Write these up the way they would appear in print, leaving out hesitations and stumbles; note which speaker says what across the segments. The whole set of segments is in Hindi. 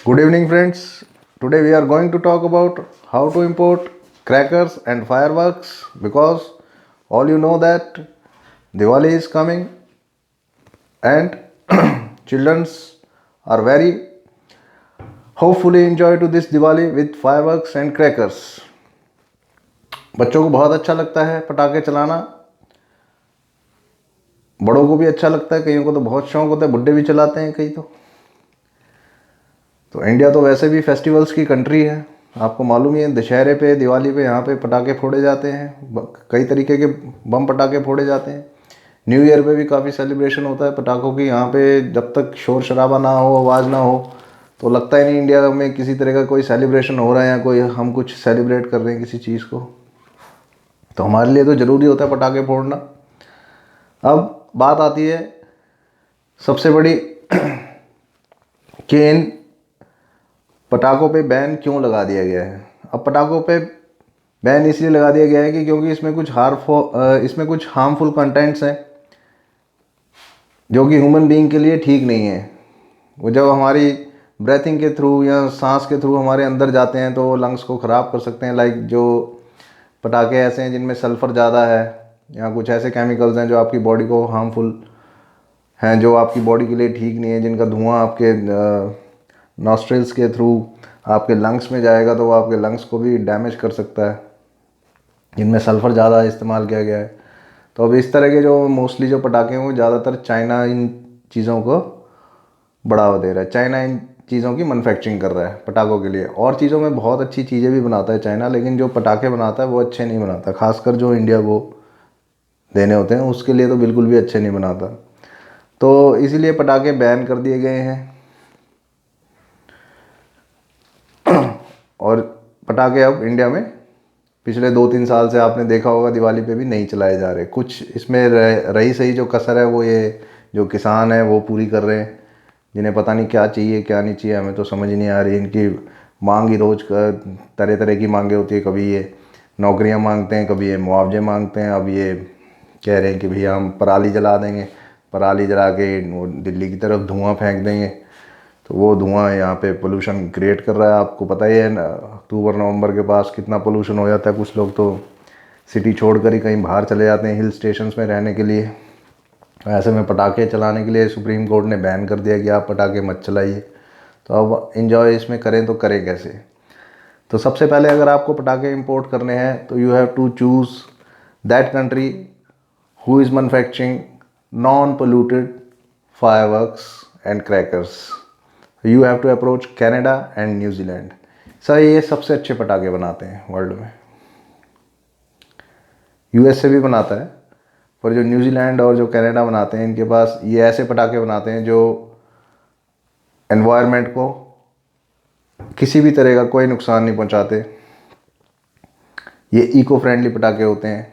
Speaker 1: Good evening, friends. Today we are going to talk about how to import crackers and fireworks because all you know that Diwali is coming and childrens are very hopefully enjoy to this Diwali with fireworks and crackers. बच्चों को बहुत अच्छा लगता है पटाखे चलाना, बड़ों को भी अच्छा लगता है, कईयों को तो बहुत शौक होता है, बुड्ढे भी चलाते हैं कई तो इंडिया तो वैसे भी फेस्टिवल्स की कंट्री है। आपको मालूम ही है, दशहरे पे, दिवाली पे यहाँ पे पटाखे फोड़े जाते हैं, कई तरीके के बम पटाखे फोड़े जाते हैं। न्यू ईयर पे भी काफ़ी सेलिब्रेशन होता है पटाखों की। यहाँ पे जब तक शोर शराबा ना हो, आवाज़ ना हो, तो लगता ही नहीं इंडिया में किसी तरह का कोई सेलिब्रेशन हो रहा है या कोई हम कुछ सेलिब्रेट कर रहे हैं किसी चीज़ को। तो हमारे लिए तो ज़रूरी होता है पटाखे फोड़ना। अब बात आती है सबसे बड़ी कि इन पटाखों पे बैन क्यों लगा दिया गया है। अब पटाखों पे बैन इसलिए लगा दिया गया है कि क्योंकि इसमें कुछ हार्मफुल कंटेंट्स हैं जो कि ह्यूमन बीइंग के लिए ठीक नहीं है। वो जब हमारी ब्रेथिंग के थ्रू या सांस के थ्रू हमारे अंदर जाते हैं तो वो लंग्स को ख़राब कर सकते हैं। लाइक जो पटाखे ऐसे हैं जिनमें सल्फ़र ज़्यादा है या कुछ ऐसे केमिकल्स हैं जो आपकी बॉडी को हार्मफुल हैं, जो आपकी बॉडी के लिए ठीक नहीं है, जिनका धुआं आपके नॉस्ट्रिल्स के थ्रू आपके लंग्स में जाएगा तो वो आपके लंग्स को भी डैमेज कर सकता है, जिनमें सल्फ़र ज़्यादा इस्तेमाल किया गया है। तो अब इस तरह के जो मोस्टली जो पटाखे हैं वो ज़्यादातर चाइना इन चीज़ों को बढ़ावा दे रहा है। चाइना इन चीज़ों की मैन्युफैक्चरिंग कर रहा है पटाखों के लिए। और चीज़ों में बहुत अच्छी चीज़ें भी बनाता है चाइना, लेकिन जो पटाखे बनाता है वो अच्छे नहीं बनाता। खासकर जो इंडिया को देने होते हैं उसके लिए तो बिल्कुल भी अच्छे नहीं बनाता। तो इसीलिए पटाखे बैन कर दिए गए हैं। और पटाखे अब इंडिया में पिछले 2-3 साल से आपने देखा होगा दिवाली पे भी नहीं चलाए जा रहे। कुछ इसमें रही सही जो कसर है वो ये जो किसान है वो पूरी कर रहे हैं, जिन्हें पता नहीं क्या चाहिए क्या नहीं चाहिए, हमें तो समझ नहीं आ रही। इनकी मांग ही रोज़ तरह तरह की मांगे होती है। कभी ये नौकरियां मांगते हैं, कभी ये मुआवजे मांगते हैं, अब ये कह रहे हैं कि भैया हम पराली जला देंगे, पराली जला के वो दिल्ली की तरफ धुआं फेंक देंगे। तो वो धुआं यहाँ पे पोल्यूशन क्रिएट कर रहा है। आपको पता ही है अक्टूबर नवंबर के पास कितना पोल्यूशन हो जाता है। कुछ लोग तो सिटी छोड़कर ही कहीं बाहर चले जाते हैं हिल स्टेशंस में रहने के लिए। ऐसे में पटाखे चलाने के लिए सुप्रीम कोर्ट ने बैन कर दिया कि आप पटाखे मत चलाइए। तो अब इन्जॉय इसमें करें तो करें कैसे। तो सबसे पहले अगर आपको पटाखे इंपोर्ट करने हैं तो you have to choose that country who is manufacturing non polluted fireworks and crackers. You have to approach Canada and New Zealand. Sir ये सबसे अच्छे पटाखे बनाते हैं वर्ल्ड में। यूएस से भी बनाता है, पर जो न्यूजीलैंड और जो कनाडा बनाते हैं इनके पास ये ऐसे पटाखे बनाते हैं जो एनवायरनमेंट को किसी भी तरह का कोई नुकसान नहीं पहुंचाते। ये इको फ्रेंडली पटाखे होते हैं।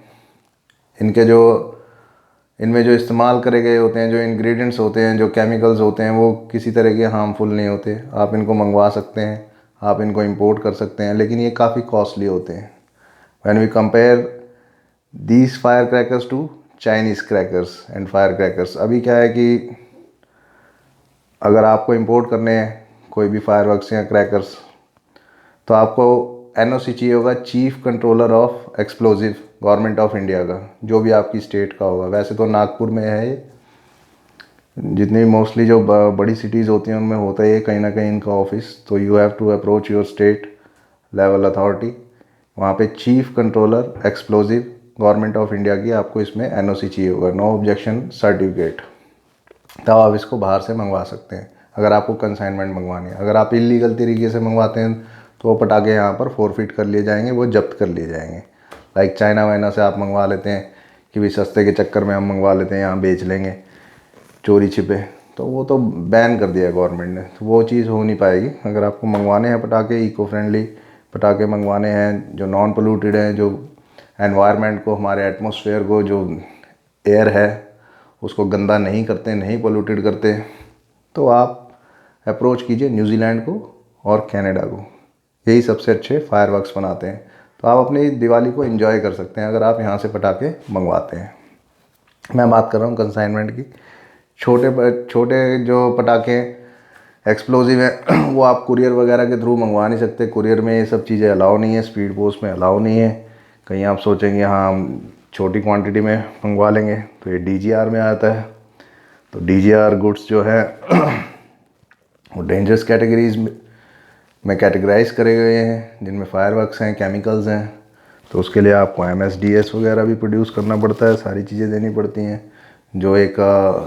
Speaker 1: इनमें जो इस्तेमाल करे गए होते हैं, जो इंग्रेडिएंट्स होते हैं, जो केमिकल्स होते हैं, वो किसी तरह के हार्मफुल नहीं होते। आप इनको मंगवा सकते हैं, आप इनको इंपोर्ट कर सकते हैं, लेकिन ये काफ़ी कॉस्टली होते हैं when we compare these fire crackers to Chinese crackers and fire crackers. अभी क्या है कि अगर आपको इंपोर्ट करने हैं कोई भी फायरवर्क्स या क्रैकर्स तो आपको एनओसी चाहिए होगा, chief controller of explosive, government of India का, जो भी आपकी स्टेट का होगा। वैसे तो नागपुर में है ये, जितनी मोस्टली जो बड़ी सिटीज़ होती हैं उनमें होता है ये कहीं ना कहीं इनका ऑफिस। तो you have to approach your state level authority, वहाँ पे chief controller explosive government of India की आपको इसमें एनओसी चाहिए होगा, नो ऑब्जेक्शन सर्टिफिकेट। तब आप इसको बाहर से मंगवा सकते हैं अगर आपको कंसाइनमेंट मंगवानी है। अगर आप इलीगल तरीके से मंगवाते हैं तो वो पटाखे यहाँ पर फोरफिट कर लिए जाएंगे, वो जब्त कर लिए जाएंगे। लाइक चाइना वाइना से आप मंगवा लेते हैं कि भाई सस्ते के चक्कर में हम मंगवा लेते हैं, यहाँ बेच लेंगे चोरी छिपे, तो वो तो बैन कर दिया गवर्नमेंट ने। तो वो चीज़ हो नहीं पाएगी। अगर आपको मंगवाने हैं पटाखे, इको फ्रेंडली पटाखे मंगवाने हैं जो नॉन पोल्यूटेड हैं, जो एनवायरनमेंट को, हमारे एटमॉस्फेयर को, जो एयर है उसको गंदा नहीं करते, नहीं पोल्यूटेड करते, तो आप अप्रोच कीजिए न्यूजीलैंड को और कनाडा को। यही सबसे अच्छे फायरवर्क्स बनाते हैं। तो आप अपनी दिवाली को एंजॉय कर सकते हैं अगर आप यहाँ से पटाखे मंगवाते हैं। मैं बात कर रहा हूँ कंसाइनमेंट की। छोटे जो पटाखे एक्सप्लोजिव है वो आप कुरियर वगैरह के थ्रू मंगवा नहीं सकते। कुरियर में ये सब चीज़ें अलाउ नहीं है, स्पीड पोस्ट में अलाउ नहीं है। कहीं आप सोचेंगे हाँ हम छोटी क्वांटिटी में मंगवा लेंगे, तो ये DGR में आता है। तो DGR गुड्स जो है वो डेंजरस कैटेगरीज में कैटेगराइज करे गए हैं, जिनमें फायरवर्क्स हैं, केमिकल्स हैं। तो उसके लिए आपको MSDS वगैरह भी प्रोड्यूस करना पड़ता है, सारी चीज़ें देनी पड़ती हैं, जो एक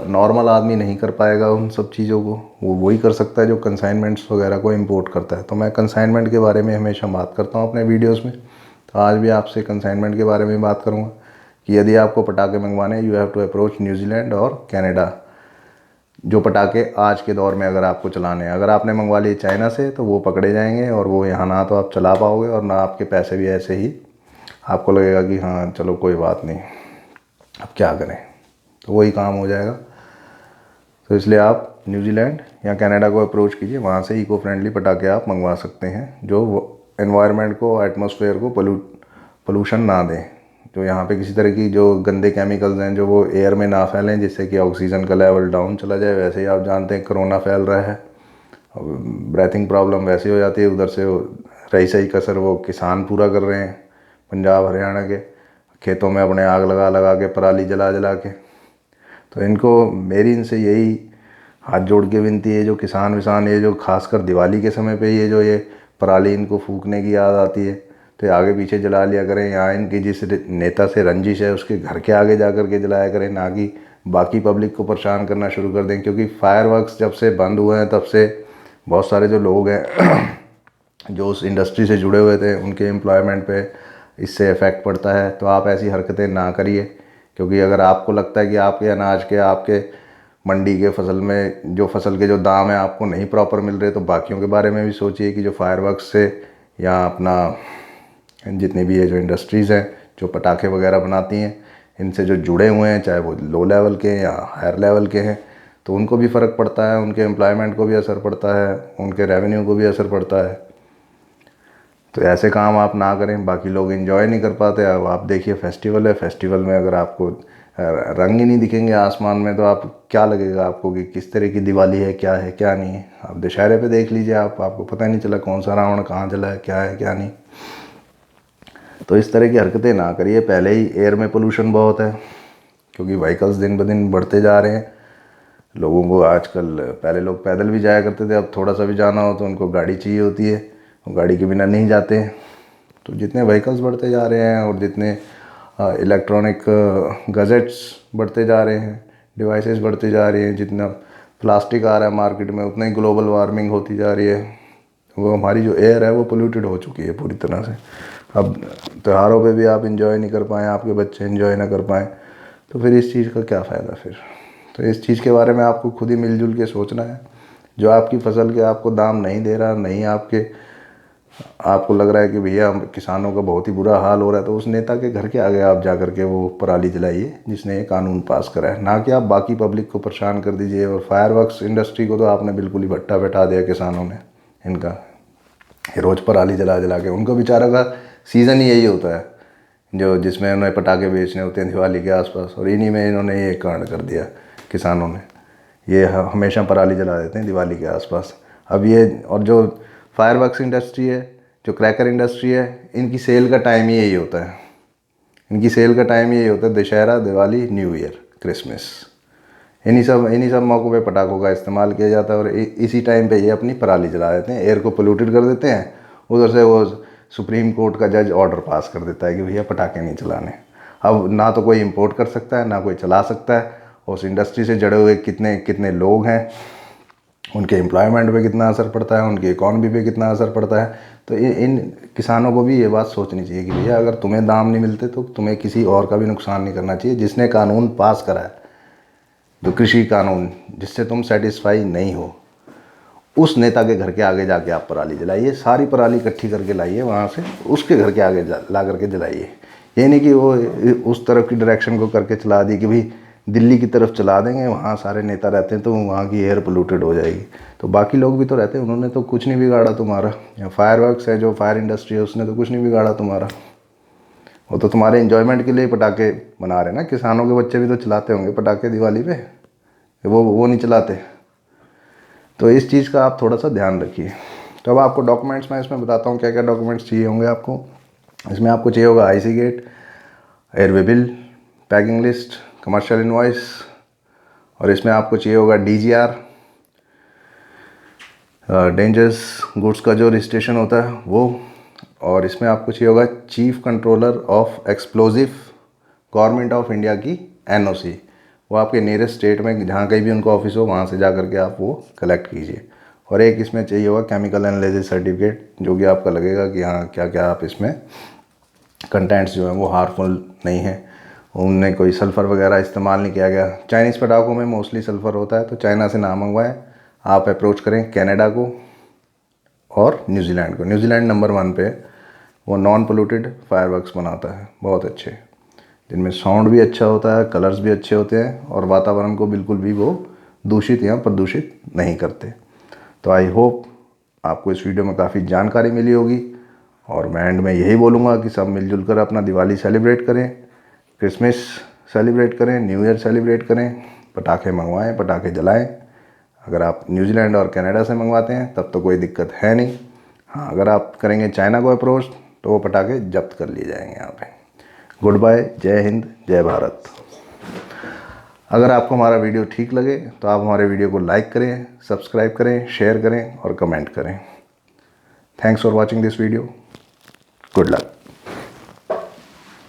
Speaker 1: नॉर्मल आदमी नहीं कर पाएगा। उन सब चीज़ों को वो वही कर सकता है जो कंसाइनमेंट्स वगैरह को इंपोर्ट करता है। तो मैं कंसाइनमेंट के बारे में हमेशा बात करता हूँ अपने वीडियोस में। तो आज भी आपसे कंसाइनमेंट के बारे में बात करूँगा कि यदि आपको पटाखे मंगवाने हैं, you have to approach New Zealand और कनाडा। जो पटाखे आज के दौर में अगर आपको चलाने हैं, अगर आपने मंगवा लिए चाइना से तो वो पकड़े जाएंगे और वो यहाँ ना तो आप चला पाओगे और ना आपके पैसे भी ऐसे ही आपको लगेगा कि हाँ चलो कोई बात नहीं, अब क्या करें, तो वही काम हो जाएगा। तो इसलिए आप न्यूजीलैंड या कनाडा को अप्रोच कीजिए, वहाँ से इको फ्रेंडली पटाखे आप मंगवा सकते हैं जो एनवायरनमेंट को, एटमॉस्फेयर को पोल्यूशन ना दें, जो यहाँ पे किसी तरह की जो गंदे केमिकल्स हैं जो वो एयर में ना फैलें, जिससे कि ऑक्सीजन का लेवल डाउन चला जाए। वैसे ही आप जानते हैं कोरोना फैल रहा है, ब्रीथिंग प्रॉब्लम वैसे हो जाती है। उधर से रही सही कसर वो किसान पूरा कर रहे हैं, पंजाब हरियाणा के खेतों में अपने आग लगा लगा के, पराली जला जला के। तो इनको मेरी इनसे यही हाथ जोड़ के विनती है, जो किसान विसान ये जो खासकर दिवाली के समय पे ये जो ये पराली इनको फूकने की याद आती है, तो ये आगे पीछे जला लिया करें। यहाँ इनकी जिस नेता से रंजिश है उसके घर के आगे जा कर के जलाया करें, ना कि बाकी पब्लिक को परेशान करना शुरू कर दें। क्योंकि फायरवर्क्स जब से बंद हुए हैं तब से बहुत सारे जो लोग हैं जो उस इंडस्ट्री से जुड़े हुए थे, उनके एम्प्लॉयमेंट पे इससे इफ़ेक्ट पड़ता है। तो आप ऐसी हरकतें ना करिए, क्योंकि अगर आपको लगता है कि आपके अनाज के, आपके मंडी के फसल में जो फसल के जो दाम है आपको नहीं प्रॉपर मिल रहे, तो बाकियों के बारे में भी सोचिए कि जो फायरवर्क्स से या अपना जितनी भी ये जो इंडस्ट्रीज़ हैं जो पटाखे वगैरह बनाती हैं, इनसे जो जुड़े हुए हैं, चाहे वो लो लेवल के या हायर लेवल के हैं, तो उनको भी फ़र्क पड़ता है, उनके एम्प्लॉयमेंट को भी असर पड़ता है, उनके रेवेन्यू को भी असर पड़ता है। तो ऐसे काम आप ना करें, बाकी लोग एंजॉय नहीं कर पाते। अब आप देखिए फेस्टिवल है, फेस्टिवल में अगर आपको रंग ही नहीं दिखेंगे आसमान में, तो आप क्या लगेगा आपको कि किस तरह की दिवाली है, क्या है क्या नहीं है। आप दशहरे पे देख लीजिए, आपको पता नहीं चला कौन सा रावण कहाँ जला है क्या नहीं। तो इस तरह की हरकतें ना करिए। पहले ही एयर में पोल्यूशन बहुत है, क्योंकि व्हीकल्स दिन ब दिन बढ़ते जा रहे हैं। लोगों को आजकल, पहले लोग पैदल भी जाया करते थे, अब थोड़ा सा भी जाना हो तो उनको गाड़ी चाहिए होती है, वो गाड़ी के बिना नहीं जाते हैं। तो जितने व्हीकल्स बढ़ते जा रहे हैं और जितने इलेक्ट्रॉनिक गैजेट्स बढ़ते जा रहे हैं, डिवाइसेस बढ़ते जा रही हैं, जितना प्लास्टिक आ रहा है मार्केट में, उतना ही ग्लोबल वार्मिंग होती जा रही है। वो हमारी जो एयर है वो पोल्यूटेड हो चुकी है पूरी तरह से। अब त्योहारों पे भी आप इंजॉय नहीं कर पाएँ, आपके बच्चे इंजॉय ना कर पाएँ, तो फिर इस चीज़ का क्या फ़ायदा फिर। तो इस चीज़ के बारे में आपको खुद ही मिलजुल के सोचना है। जो आपकी फसल के आपको दाम नहीं दे रहा, नहीं आपको लग रहा है कि भैया किसानों का बहुत ही बुरा हाल हो रहा है, तो उस नेता के घर के आगे आप जा कर के वो पराली जलाइए जिसने ये कानून पास करा है, ना कि आप बाकी पब्लिक को परेशान कर दीजिए। और फायरवर्क्स इंडस्ट्री को तो आपने बिल्कुल ही भट्टा बैठा दिया किसानों ने, इनका रोज़ पराली जला जला के। उनका बेचारा का सीज़न ही यही होता है जो जिसमें उन्हें पटाखे बेचने होते हैं दिवाली के आसपास, और इन्हीं में इन्होंने ये कांड कर दिया किसानों ने। ये हमेशा पराली जला देते हैं दिवाली के आसपास। अब ये, और जो फायरवर्क्स इंडस्ट्री है, जो क्रैकर इंडस्ट्री है, इनकी सेल का टाइम ही यही होता है। इनकी सेल का टाइम यही होता है Dussehra, Diwali, new year, Christmas. इन्हीं सब मौक़ों पे पटाखों का इस्तेमाल किया जाता है और इसी टाइम पे ये अपनी पराली जला देते हैं, एयर को पोल्यूटेड कर देते हैं। उधर से वो सुप्रीम कोर्ट का जज ऑर्डर पास कर देता है कि भैया पटाखे नहीं चलाने। अब ना तो कोई इंपोर्ट कर सकता है, ना कोई चला सकता है। उस इंडस्ट्री से जुड़े हुए कितने कितने लोग हैं, उनके एम्प्लॉयमेंट पे कितना असर पड़ता है, उनकी इकॉनमी पे कितना असर पड़ता है। तो इन किसानों को भी ये बात सोचनी चाहिए कि भैया अगर तुम्हें दाम नहीं मिलते तो तुम्हें किसी और का भी नुकसान नहीं करना चाहिए। जिसने कानून पास करा है, जो कृषि कानून, जिससे तुम सेटिस्फाई नहीं हो, उस नेता के घर के आगे जाके आप पराली जलाइए, सारी पराली इकट्ठी करके लाइए वहाँ से, उसके घर के आगे ला करके जलाइए। ये नहीं कि वो उस तरफ की डायरेक्शन को करके चला दी कि भाई दिल्ली की तरफ चला देंगे, वहाँ सारे नेता रहते हैं तो वहाँ की एयर पोल्यूटेड हो जाएगी। तो बाकी लोग भी तो रहते हैं, उन्होंने तो कुछ नहीं बिगाड़ा तुम्हारा। या फायरवर्क्स है, जो फायर इंडस्ट्री है, उसने तो कुछ नहीं बिगाड़ा तुम्हारा। वो तो तुम्हारे एंजॉयमेंट के लिए पटाखे बना रहे हैं ना। किसानों के बच्चे भी तो चलाते होंगे पटाखे दिवाली पे, वो नहीं चलाते। तो इस चीज़ का आप थोड़ा सा ध्यान रखिए। तो अब आपको डॉक्यूमेंट्स मैं इसमें बताता हूँ क्या क्या डॉक्यूमेंट्स चाहिए होंगे आपको। इसमें आपको चाहिए होगा IC gate, airway bill, packing list, commercial invoice, और इसमें आपको चाहिए होगा DGR, डेंजरस गुड्स का जो रजिस्ट्रेशन होता है वो, और इसमें आपको चाहिए होगा chief controller of explosive government of India की NOC। वो आपके नियरेस्ट स्टेट में जहाँ कहीं भी उनका ऑफिस हो वहाँ से जा करके आप वो कलेक्ट कीजिए। और एक इसमें चाहिए होगा केमिकल एनालिसिस सर्टिफिकेट, जो कि आपका लगेगा कि हाँ क्या क्या आप इसमें कंटेंट्स जो हैं वो हार्मफुल नहीं है, उनने कोई सल्फ़र वगैरह इस्तेमाल नहीं किया गया। चाइनीज़ पटाखों में मोस्टली सल्फ़र होता है, तो चाइना से ना मंगवाएं, आप अप्रोच करें कनाडा को और न्यूजीलैंड को। न्यूजीलैंड नंबर 1 पे, वो नॉन पोल्यूटेड फायरवर्क्स बनाता है, बहुत अच्छे, जिनमें साउंड भी अच्छा होता है, कलर्स भी अच्छे होते हैं, और वातावरण को बिल्कुल भी वो दूषित या प्रदूषित नहीं करते। तो आई होप आपको इस वीडियो में काफ़ी जानकारी मिली होगी, और मैं एंड में यही बोलूँगा कि सब मिलजुल कर अपना दिवाली सेलिब्रेट करें, क्रिसमस सेलिब्रेट करें, न्यू ईयर सेलिब्रेट करें, पटाखे मंगवाएं, पटाखे जलाएं। अगर आप न्यूजीलैंड और कनाडा से मंगवाते हैं तब तो कोई दिक्कत है नहीं। हाँ, अगर आप करेंगे चाइना को अप्रोच तो वो पटाखे जब्त कर लिए जाएंगे यहाँ पे। गुड बाय, जय हिंद, जय भारत। अगर आपको हमारा वीडियो ठीक लगे तो आप हमारे वीडियो को लाइक करें, सब्सक्राइब करें, शेयर करें और कमेंट करें। Thanks for watching this video. Good luck.